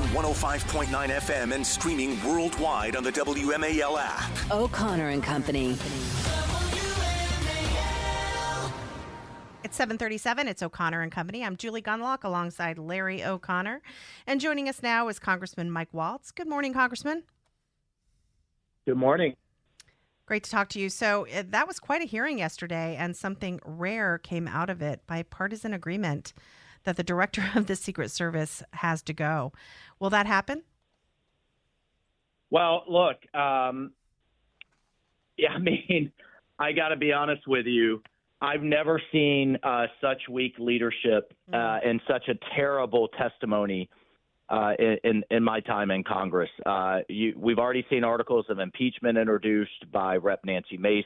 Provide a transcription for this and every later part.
on 105.9 FM and streaming worldwide on the WMAL app. O'Connor and Company. It's 7:37. It's O'Connor and Company. I'm Julie Gunlock alongside Larry O'Connor. And joining us now is Congressman Mike Waltz. Good morning, Congressman. Good morning. Great to talk to you. So that was quite a hearing yesterday, and something rare came out of it, bipartisan agreement that the director of the Secret Service has to go. Will that happen? Well, look, I got to be honest with you. I've never seen such weak leadership and such a terrible testimony in my time in Congress. We've already seen articles of impeachment introduced by Rep. Nancy Mace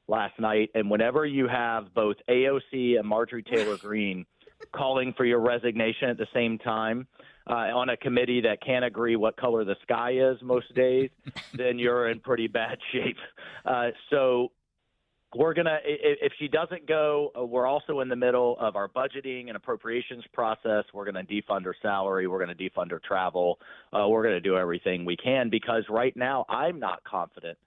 last night. And whenever you have both AOC and Marjorie Taylor Greene calling for your resignation at the same time on a committee that can't agree what color the sky is most days, then you're in pretty bad shape. So we're going to, if she doesn't go, we're also in the middle of our budgeting and appropriations process. We're going to defund her salary. We're going to defund her travel. We're going to do everything we can, because right now I'm not confident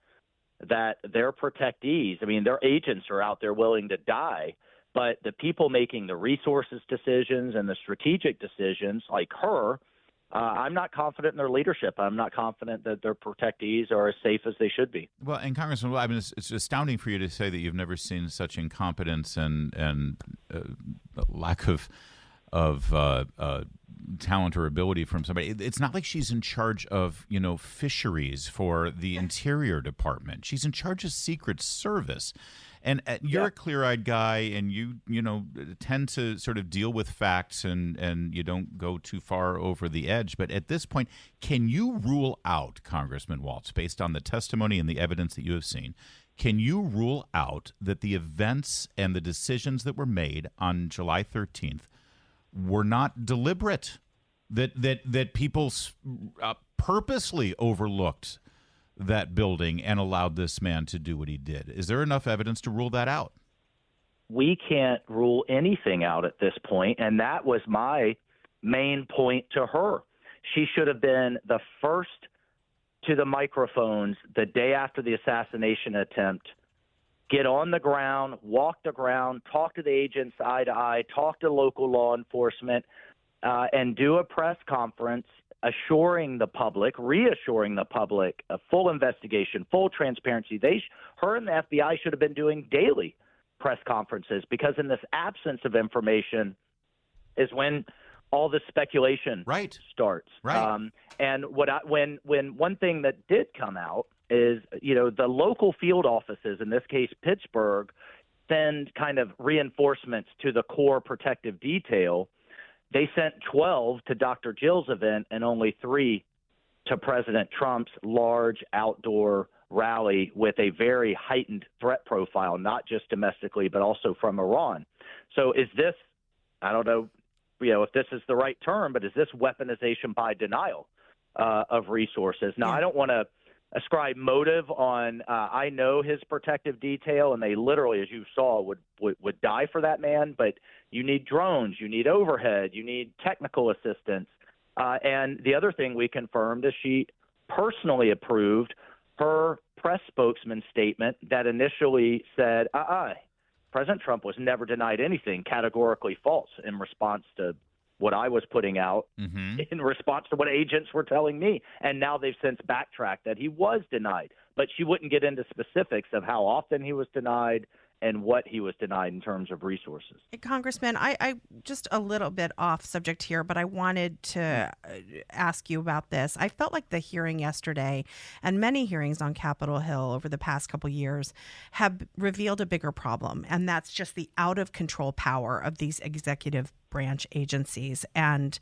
that their protectees, their agents are out there willing to die, but the people making the resources decisions and the strategic decisions like her, I'm not confident in their leadership. I'm not confident that their protectees are as safe as they should be. Well, and Congressman, it's astounding for you to say that you've never seen such incompetence and lack of talent or ability from somebody. It's not like she's in charge of, fisheries for the Interior Department. She's in charge of Secret Service. And you're a clear-eyed guy, and you tend to sort of deal with facts, and you don't go too far over the edge. But at this point, can you rule out, Congressman Waltz, based on the testimony and the evidence that you have seen, can you rule out that the events and the decisions that were made on July 13th were not deliberate, that people purposely overlooked that building and allowed this man to do what he did? Is there enough evidence to rule that out? We can't rule anything out at this point, and that was my main point to her. She should have been the first to the microphones the day after the assassination attempt, get on the ground, walk the ground, talk to the agents eye to eye, talk to local law enforcement, and do a press conference reassuring the public a full investigation, full transparency. Her and the FBI should have been doing daily press conferences, because in this absence of information is when all this speculation starts. Right. And when one thing that did come out is, the local field offices, in this case Pittsburgh, send kind of reinforcements to the core protective detail. They sent 12 to Dr. Jill's event and only 3 to President Trump's large outdoor rally with a very heightened threat profile, not just domestically, but also from Iran. So is this, I don't know, if this is the right term, but is this weaponization by denial of resources? Now, I don't want to ascribe motive on, I know his protective detail, and they literally, as you saw, would die for that man, but you need drones, you need overhead, you need technical assistance. And the other thing we confirmed is she personally approved her press spokesman statement that initially said, President Trump was never denied anything, categorically false, in response to what I was putting out, in response to what agents were telling me. And now they've since backtracked that he was denied. But she wouldn't get into specifics of how often he was denied and what he was denied in terms of resources. Congressman, I just a little bit off subject here, but I wanted to ask you about this. I felt like the hearing yesterday and many hearings on Capitol Hill over the past couple years have revealed a bigger problem, and that's just the out of control power of these executive branch agencies and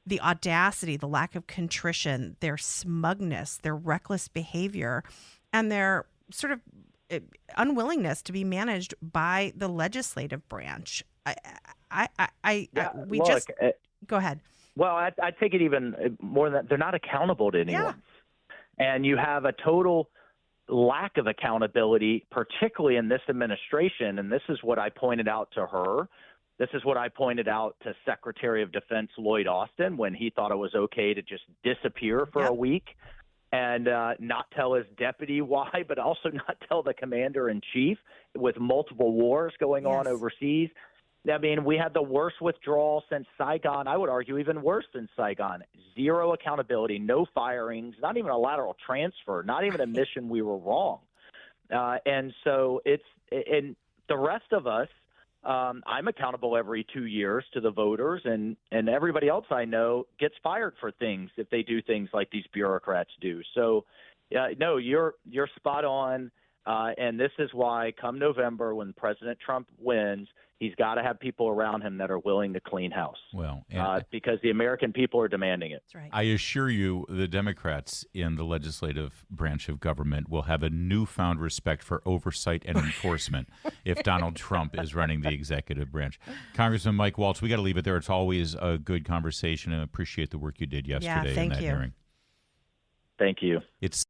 the audacity, the lack of contrition, their smugness, their reckless behavior, and their sort of unwillingness to be managed by the legislative branch. Go ahead. Well, I take it even more than that. They're not accountable to anyone. Yeah. And you have a total lack of accountability, particularly in this administration. And this is what I pointed out to her. This is what I pointed out to Secretary of Defense Lloyd Austin when he thought it was okay to just disappear for a week and not tell his deputy why, but also not tell the commander-in-chief with multiple wars going on overseas. I mean, we had the worst withdrawal since Saigon. I would argue even worse than Saigon. Zero accountability, no firings, not even a lateral transfer, not even admission we were wrong. And so and the rest of us, I'm accountable every 2 years to the voters, and everybody else I know gets fired for things if they do things like these bureaucrats do. So, no, you're spot on. And this is why come November, when President Trump wins, he's got to have people around him that are willing to clean house. Well, because the American people are demanding it. That's right. I assure you, the Democrats in the legislative branch of government will have a newfound respect for oversight and enforcement if Donald Trump is running the executive branch. Congressman Mike Waltz, we got to leave it there. It's always a good conversation, and I appreciate the work you did yesterday in that hearing. Thank you. It's